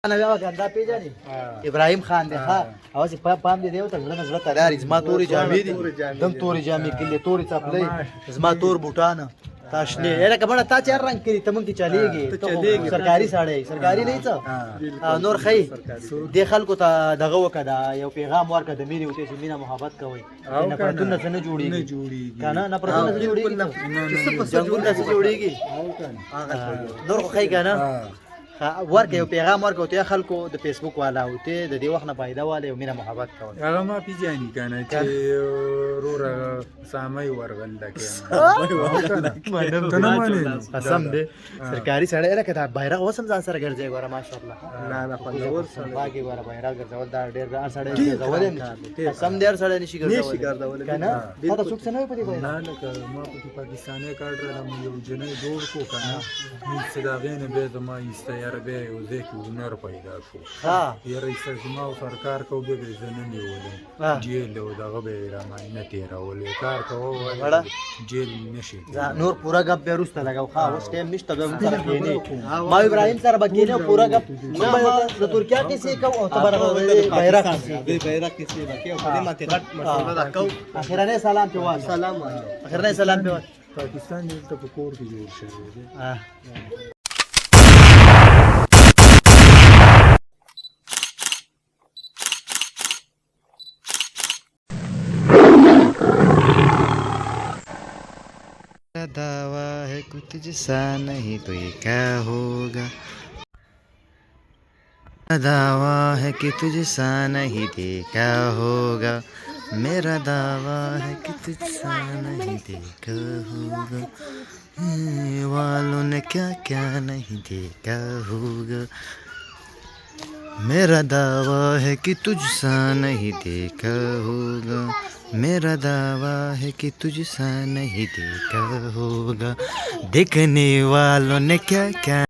انا بیا غندا پیژنې ابراهیم خان دی ها او چې پام دې دیو ته زړه تیار زما توري جامې دي دم توري جامې کله توري چپلې زما تور بوټان تاشنه اله کبه تا چار رنگ کړی ته مونږ کی چلیږي سرکاري ساړې سرکاري نه څه نور خی د خلکو ته دغه وکړه یو پیغام ورکړه د مینې وته چې مینا محبت کوي نه پرتون نه جوړیږي کنه نه پرتون نه جوړیږي جنگون نه جوړیږي نور خی کنه ورکه یو پیغام ورکو ته خلکو د فیسبوک والا او ته د دې وخت نه پیدا والے او مینا محبت کوي هغه ما پیژني کنه چې رورا سامي ورغل لکه قسم دې سرکاري سړی راکې دا بیرغ وسم ځان سره ګرځي ګوره ماشاءالله لا لا خوندور سره باقي ګوره بیرغ ګرځول دا ډېر ګران سړی ګرځول قسم دې سړی نشي ګرځول کنه دا څوک څنګه په دې وای نه لکه ما په پاکستاني کارت را مې یو جنې جوړ کو کنه هیڅ دا غینه به زما ایستیا به یو ځکه ونر پیدا شو ها یې رئیس زما سرکار کو به زنه نیولې جیل او دغه به را نه تیرولې کار کوو جیل نشي نور پورا غب به روسته لگاو خا اوس ټیم نشته به سره کېنه ما ابراهیم سره بکینه پورا غب د ترکیه کې سي کو او تبر بیرغ کې سي بکې او دې ماته غټ مشوره دا کو اخرنه سلام په واسه سلام اخرنه سلام په پاکستان یې ته په کور کې جوړ شوی دی दावा है कुछ जैसा नहीं तो ये क्या होगा दावा है कि तुझसा नहीं देखा होगा मेरा दावा है कि तुझसा नहीं देखा होगा वालों ने क्या क्या नहीं देखा होगा मेरा दावा है कि तुझसा नहीं देखा होगा मेरा दावा है कि तुझसा नहीं देखा होगा देखने वालों ने क्या क्या